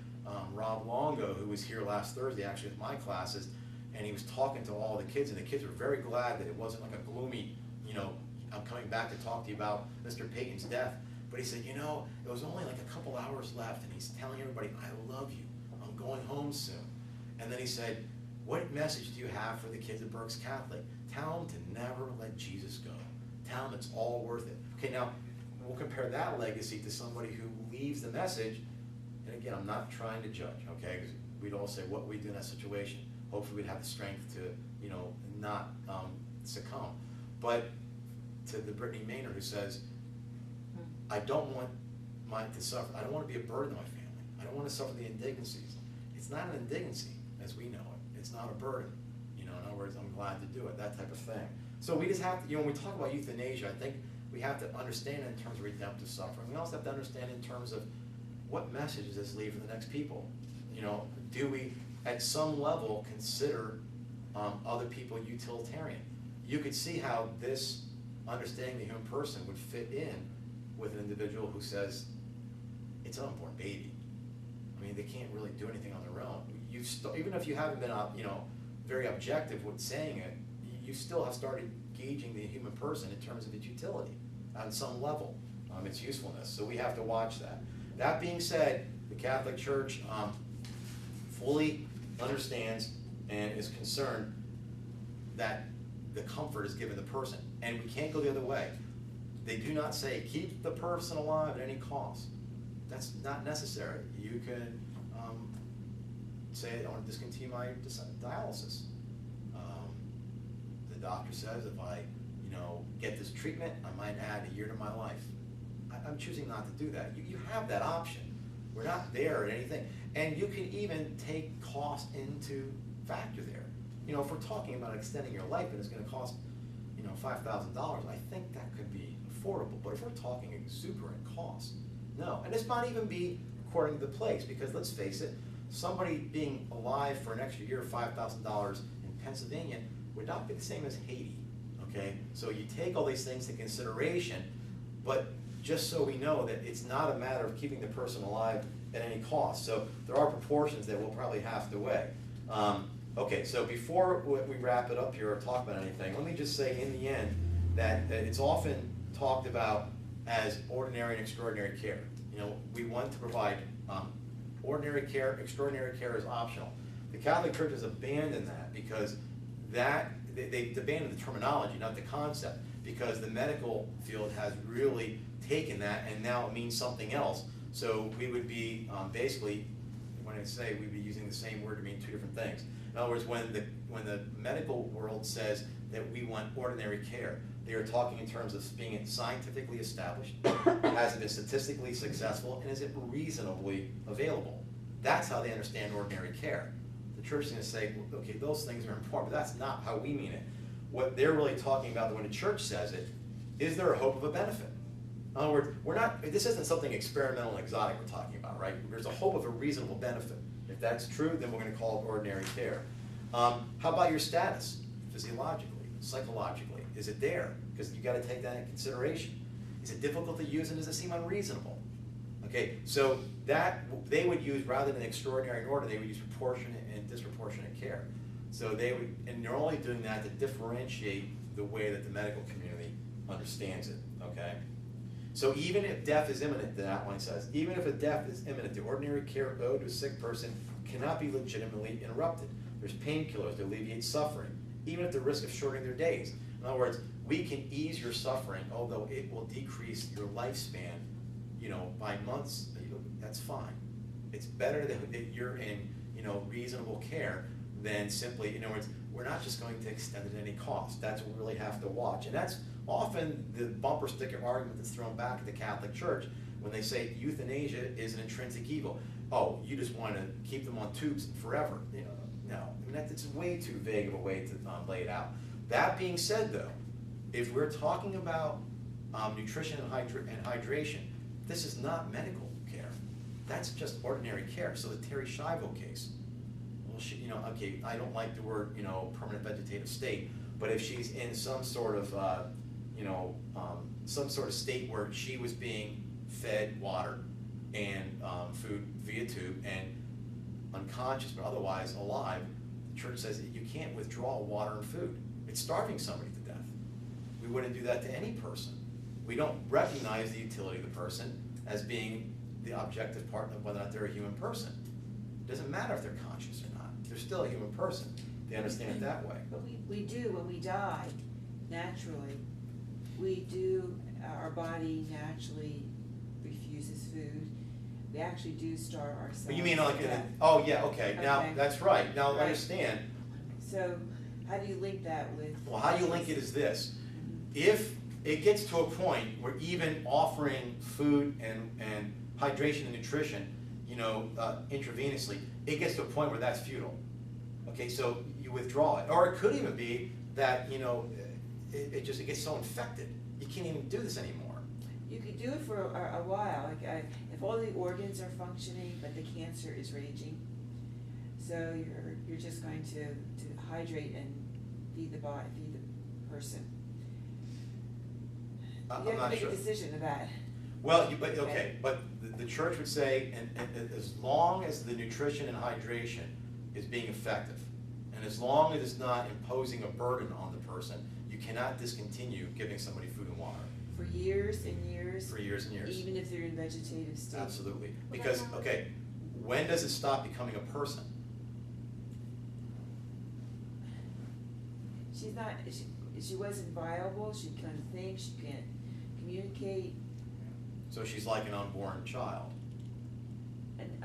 Rob Longo, who was here last Thursday actually with my classes, and he was talking to all the kids, and the kids were very glad that it wasn't like a gloomy, I'm coming back to talk to you about Mr. Payton's death, but he said, it was only like a couple hours left, and he's telling everybody, I love you, I'm going home soon. And then he said, what message do you have for the kids at Berks Catholic? Tell them to never let Jesus go. Tell them it's all worth it. Okay, now, we'll compare that legacy to somebody who leaves the message, and again, I'm not trying to judge, okay? Because we'd all say, what we do in that situation? Hopefully we'd have the strength to, not succumb. But to the Brittany Maynard who says, I don't want to suffer, I don't want to be a burden on my family. I don't want to suffer the indignities. It's not an indignancy as we know it. It's not a burden. In other words, I'm glad to do it, that type of thing. So we just have to, when we talk about euthanasia, I think we have to understand it in terms of redemptive suffering. We also have to understand in terms of what message does this leave for the next people. You know, do we at some level consider other people utilitarian? You could see how this understanding the human person would fit in with an individual who says, it's an unborn baby. I mean, they can't really do anything on their own. Even if you haven't been, you know, very objective with saying it, you still have started gauging the human person in terms of its utility on some level, its usefulness. So we have to watch that. That being said, the Catholic Church fully understands and is concerned that the comfort is given the person, and we can't go the other way. They do not say keep the person alive at any cost. That's not necessary. You can say, I want to discontinue my dialysis. The doctor says if I, you know, get this treatment, I might add a year to my life. I'm choosing not to do that. You have that option. We're not there at anything. And you can even take cost into factor there. You know, if we're talking about extending your life and it's going to cost, you know, $5,000, I think that could be affordable. But if we're talking exuberant cost, no. And this might even be according to the place, because let's face it, somebody being alive for an extra year, $5,000 in Pennsylvania would not be the same as Haiti, okay? So you take all these things into consideration, but just so we know that it's not a matter of keeping the person alive at any cost. So there are proportions that we'll probably have to weigh. Okay, so before we wrap it up here or talk about anything, let me just say in the end that it's often talked about as ordinary and extraordinary care. You know, we want to provide ordinary care, extraordinary care is optional. The Catholic Church has abandoned that because they've abandoned the terminology, not the concept, because the medical field has really taken that and now it means something else. So we would be basically, when I say we'd be using the same word to mean two different things. In other words, when the medical world says that we want ordinary care, they are talking in terms of being scientifically established, has it been statistically successful, and is it reasonably available? That's how they understand ordinary care. The church is going to say, well, okay, those things are important, but that's not how we mean it. What they're really talking about when the church says it, is there a hope of a benefit? In other words, this isn't something experimental and exotic we're talking about, right? There's a hope of a reasonable benefit. If that's true, then we're going to call it ordinary care. How about your status, physiologically, psychologically? Is it there? Because you've got to take that into consideration. Is it difficult to use and does it seem unreasonable? Okay, so that they would use, rather than extraordinary and ordinary, they would use proportionate and disproportionate care. So they would, and they're only doing that to differentiate the way that the medical community understands it, okay? So even if death is imminent, the outline says, even if a death is imminent, the ordinary care owed to a sick person cannot be legitimately interrupted. There's painkillers to alleviate suffering, even at the risk of shortening their days. In other words, we can ease your suffering, although it will decrease your lifespan, you know, by months. That's fine. It's better that you're in, you know, reasonable care than simply, in other words, we're not just going to extend it at any cost. That's what we really have to watch. And that's often the bumper sticker argument that's thrown back at the Catholic Church when they say euthanasia is an intrinsic evil. Oh, you just want to keep them on tubes forever. You know, no. I mean, it's way too vague of a way to lay it out. That being said, though, if we're talking about nutrition and hydration, this is not medical care. That's just ordinary care. So the Terry Schiavo case, well, you know, okay, I don't like the word, you know, permanent vegetative state, but if she's in some sort of, you know, some sort of state where she was being fed water and food via tube and unconscious but otherwise alive, the church says you can't withdraw water and food. It's starving somebody to death. We wouldn't do that to any person. We don't recognize the utility of the person as being the objective part of whether or not they're a human person. It doesn't matter if they're conscious or not. They're still a human person. They understand it that way. But we do, when we die, naturally, our body naturally refuses food. We actually do starve ourselves. But you mean like, to death. oh yeah, okay, now Okay. that's right. Now Right. understand. So how do you link that with? Well, how you link it is this. If it gets to a point where even offering food and hydration and nutrition, you know, intravenously, it gets to a point where that's futile. Okay, so you withdraw it. Or it could even be that, you know, it gets so infected. You can't even do this anymore. You could do it for a while, like if all the organs are functioning, but the cancer is raging. So you're just going to hydrate and feed the body, feed the person. I'm You have to not make sure. a decision of that. Well, but the church would say, and as long as the nutrition and hydration is being effective, and as long as it's not imposing a burden on the person, you cannot discontinue giving somebody food and water. For years and years. For years and years. Even if they're in vegetative state. Absolutely. Because, okay, when does it stop becoming a person? She's not, she wasn't viable, she couldn't think, she can't communicate, So she's like an unborn child. and,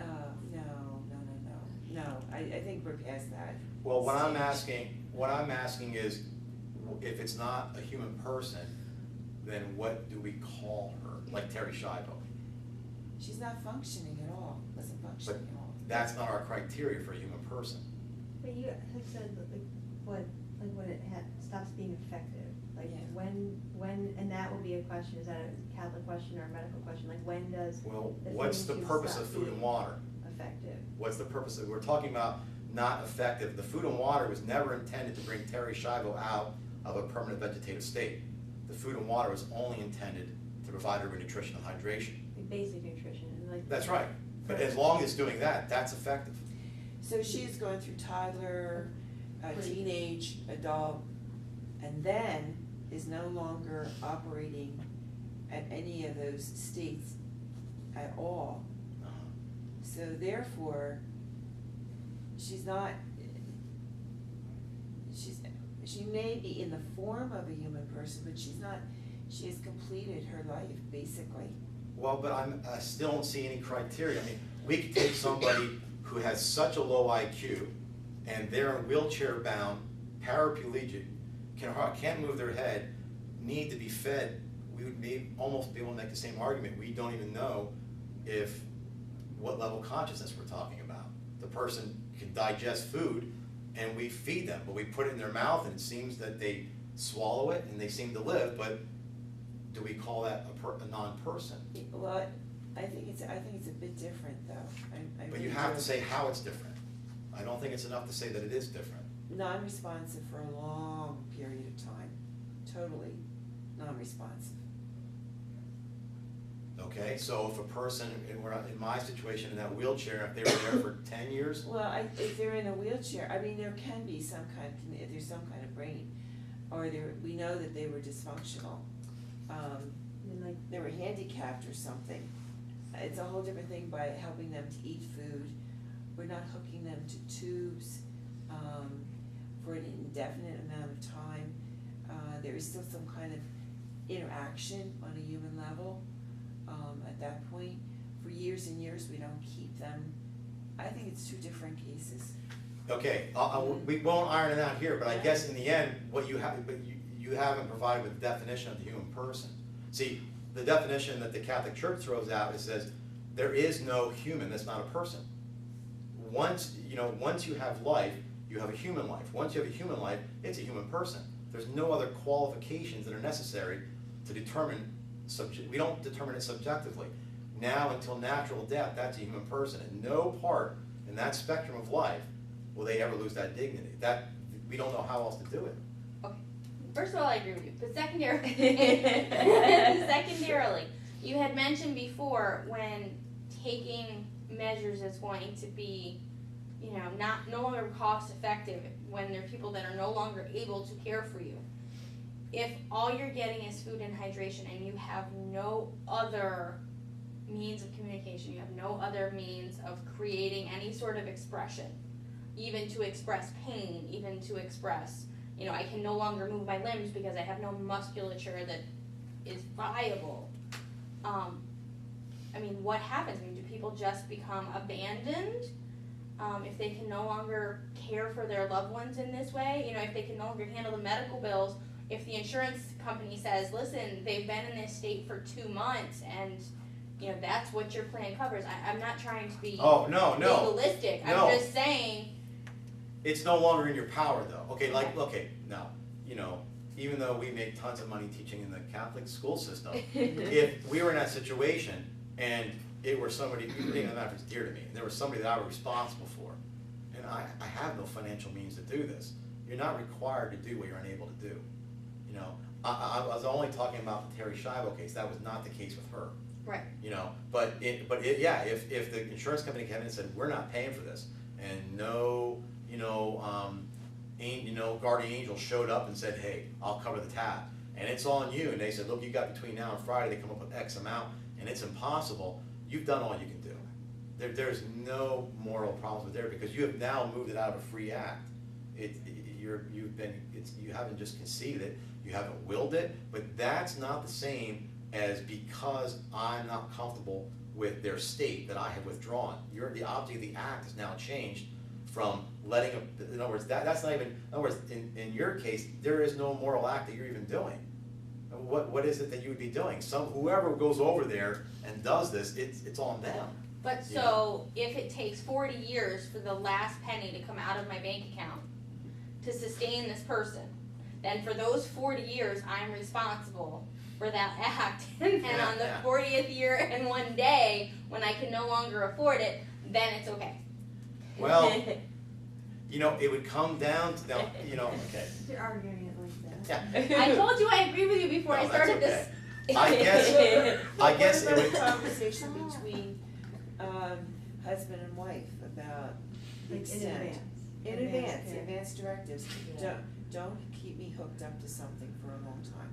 no, I think we're past that. Well, what I'm stage. asking is, if it's not a human person, then what do we call her? Like Terry Schiavo. She's not functioning at all, wasn't functioning at all. That's not our criteria for a human person. But you have said that when it stops being effective, like Yeah. when, and that will be a question, is that a Catholic question or a medical question, like when does Well, the what's the feeding tube purpose stop of food and being water? effective? What's the purpose of, we're talking about not effective. The food and water was never intended to bring Terry Schiavo out of a permanent vegetative state. The food and water was only intended to provide her with nutrition and hydration. Like basic nutrition and like. That's right. But as long as it's doing that, that's effective. So she's going through toddler, teenage, adult, and then is no longer operating at any of those states at all. Uh-huh. So therefore, she's not, she may be in the form of a human person, but she's not, she has completed her life, basically. Well, but I still don't see any criteria. I mean, we could take somebody who has such a low IQ, and they're wheelchair bound, paraplegic, can't move their head, need to be fed. We would almost be able to make the same argument. We don't even know what level of consciousness we're talking about. The person can digest food, and we feed them, but we put it in their mouth, and it seems that they swallow it, and they seem to live, but do we call that a non-person? Well, I think it's a bit different, though. I But you really have do. to say how it's different. I don't think it's enough to say that it is different. Non-responsive for a long period of time, totally non-responsive. Okay, so if a person, and we're not in my situation, in that wheelchair, if they were there for 10 years, Well, if they're in a wheelchair, I mean, there can be some kind, if there's some kind of brain, or we know that they were dysfunctional. And like, They were handicapped or something. It's a whole different thing by helping them to eat food. We're not hooking them to tubes for an indefinite amount of time. There is still some kind of interaction on a human level at that point. For years and years, we don't keep them. I think it's two different cases. okay, we won't iron it out here, but I guess in the end, what you have, but you haven't provided with the definition of the human person. See, the definition that the Catholic Church throws out, it says, there is no human that's not a person. Once you have life, you have a human life. Once you have a human life, it's a human person. There's no other qualifications that are necessary to determine, we don't determine it subjectively. Now until natural death, that's a human person. And no part in that spectrum of life will they ever lose that dignity. We don't know how else to do it. Okay. First of all, I agree with you, but secondarily, you had mentioned before when taking measures is going to be, no longer cost effective when there are people that are no longer able to care for you. If all you're getting is food and hydration and you have no other means of communication, you have no other means of creating any sort of expression, even to express pain, even to express, I can no longer move my limbs because I have no musculature that is viable. What happens? Do people just become abandoned? If they can no longer care for their loved ones in this way, if they can no longer handle the medical bills, if the insurance company says, listen, they've been in this state for 2 months and that's what your plan covers. I'm not trying to be legalistic. No. I'm just saying It's no longer in your power, though. Okay, no. even though we make tons of money teaching in the Catholic school system, if we were in that situation and it were somebody, even though it's dear to me, and there was somebody that I was responsible for, and I have no financial means to do this, you're not required to do what you're unable to do. You know, I was only talking about the Terry Schiavo case. That was not the case with her. Right. You know, but yeah, if the insurance company came in and said, we're not paying for this, and no, guardian angel showed up and said, hey, I'll cover the tab, and it's on you, and they said, look, you got between now and Friday to come up with X amount, and it's impossible, you've done all you can do. There's no moral problems with there, because you have now moved it out of a free act. You haven't just conceded it, you haven't willed it, but that's not the same as because I'm not comfortable with their state that I have withdrawn. The object of the act is now changed from letting them, in other words, that's not even, in other words, in your case, there is no moral act that you're even doing. What is it that you would be doing? Whoever goes over there and does this, it's on them. But so, if it takes 40 years for the last penny to come out of my bank account to sustain this person, then for those 40 years, I'm responsible for that act. And then on the 40th year and one day, when I can no longer afford it, then it's okay. Well, it would come down to, okay. You're arguing it like that. Yeah. I told you I agree with you before I started okay. this. I guess it would. Conversation between husband and wife about the Like extent. in In advance, yeah. advance directives. Yeah. Don't keep me hooked up to something for a long time.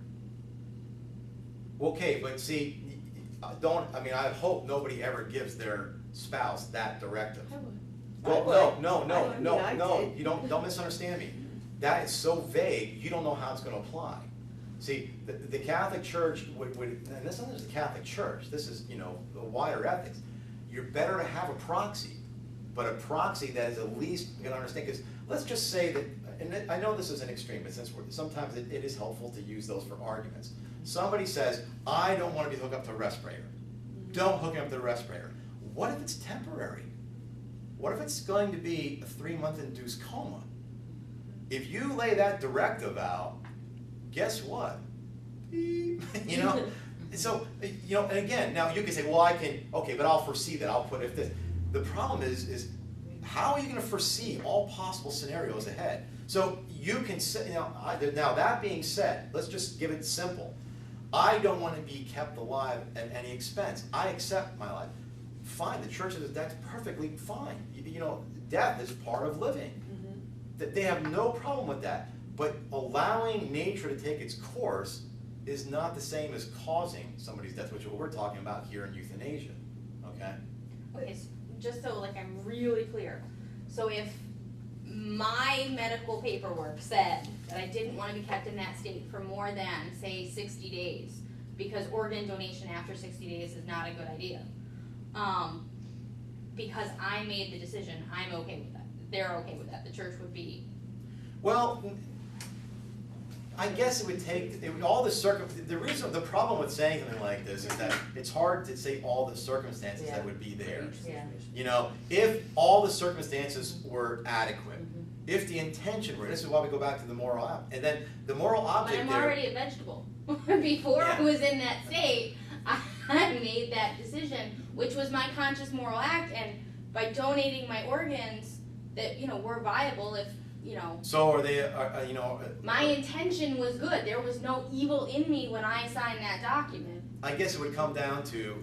Okay, but see, I hope nobody ever gives their spouse that directive. Well, no, you don't misunderstand me. That is so vague, you don't know how it's gonna apply. See, the Catholic Church would, and this isn't just the Catholic Church, this is, the wider ethics. You're better to have a proxy, but a proxy that is at least, you can understand, because let's just say that, and I know this is an extreme, but sometimes it is helpful to use those for arguments. Somebody says, I don't want to be hooked up to a respirator. Don't hook up to the respirator. What if it's temporary? What if it's going to be a 3-month induced coma? If you lay that directive out, guess what? Beep. So, and again, now you can say, well, okay, but I'll foresee that, I'll put if this. The problem is how are you going to foresee all possible scenarios ahead? So you can say, now that being said, let's just give it simple. I don't want to be kept alive at any expense. I accept my life. Fine, the church says that's perfectly fine. Death is part of living. That they have no problem with that. But allowing nature to take its course is not the same as causing somebody's death, which is what we're talking about here in euthanasia. Okay? Okay, so just so I'm really clear. So if my medical paperwork said that I didn't want to be kept in that state for more than, say, 60 days, because organ donation after 60 days is not a good idea, because I made the decision, I'm okay with that. They're okay with that. The church would be. Well, I guess it would take all the problem with saying something like this is that it's hard to say all the circumstances that would be there. Yeah. If all the circumstances were adequate, if the intention were, this is why we go back to the moral object, and then the moral object. But I'm already a vegetable. Before I was in that state, I made that decision, which was my conscious moral act, and by donating my organs that were viable, if. So are they? My intention was good. There was no evil in me when I signed that document. I guess it would come down to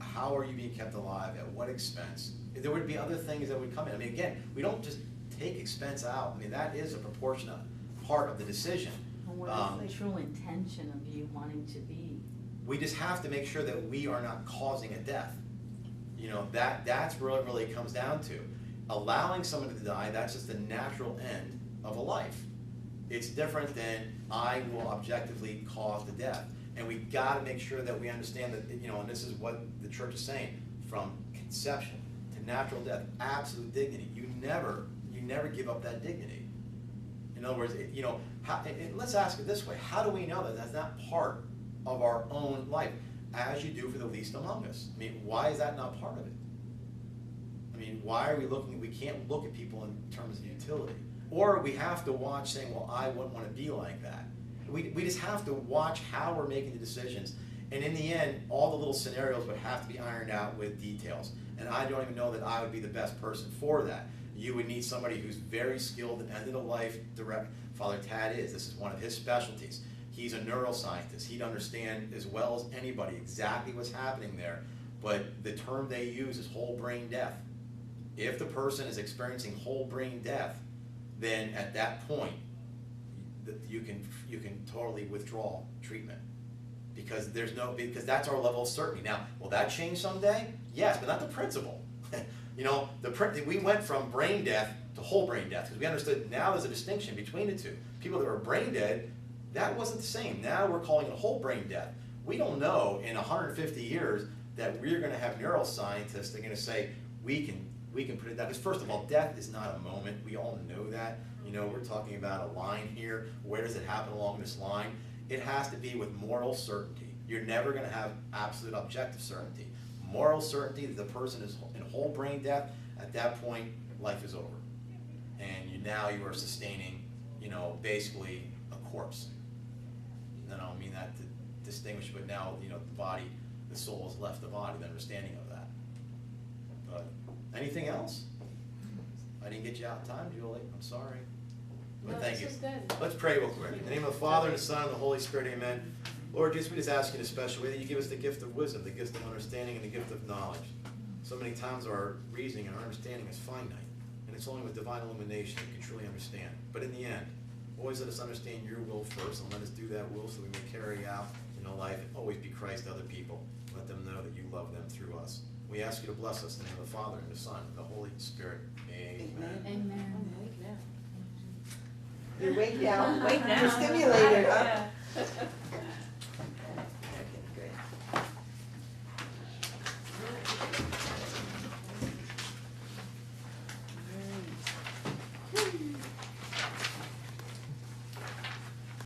how are you being kept alive? At what expense? There would be other things that would come in. Again, we don't just take expense out. That is a proportionate part of the decision. What is the true intention of you wanting to be? We just have to make sure that we are not causing a death. That's what it really comes down to. Allowing someone to die, that's just the natural end of a life. It's different than I will objectively cause the death. And we've got to make sure that we understand that, and this is what the church is saying, from conception to natural death, absolute dignity. You never give up that dignity. In other words, let's ask it this way. How do we know that that's not part of our own life, as you do for the least among us? Why is that not part of it? Why are we can't look at people in terms of utility. Or we have to watch saying, well, I wouldn't want to be like that. We just have to watch how we're making the decisions. And in the end, all the little scenarios would have to be ironed out with details. And I don't even know that I would be the best person for that. You would need somebody who's very skilled in end-of-the-life direct. Father Tad is. This is one of his specialties. He's a neuroscientist. He'd understand as well as anybody exactly what's happening there. But the term they use is whole brain death. If the person is experiencing whole brain death, then at that point, you can totally withdraw treatment. Because that's our level of certainty. Now, will that change someday? Yes, but not the principle. You know, we went from brain death to whole brain death because we understood now there's a distinction between the two. People that were brain dead, that wasn't the same. Now we're calling it whole brain death. We don't know in 150 years that we're going to have neuroscientists that are going to say we can put it down. Because first of all, death is not a moment. We all know that. You know, we're talking about a line here. Where does it happen along this line? It has to be with moral certainty. You're never going to have absolute objective certainty. Moral certainty that the person is in whole brain death, at that point, life is over. And now you are sustaining, you know, basically a corpse. And I don't mean that to distinguish, but now, you know, the soul has left the body, the understanding of that. But anything else? I didn't get you out in time, Julie. I'm sorry. But No, thank you. this is good. Let's pray real quick. In the name of the Father, and the Son, and the Holy Spirit, amen. Lord, we just ask you in a special way that you give us the gift of wisdom, the gift of understanding, and the gift of knowledge. So many times our reasoning and our understanding is finite, and it's only with divine illumination we can truly understand. But in the end, always let us understand your will first, and let us do that will so we may carry out in our life and always be Christ to other people. Let them know that you love them through us. We ask you to bless us in the name of the Father, and the Son, and the Holy Spirit. Amen. Amen. Amen. You're awake now. Awake now. You're stimulated.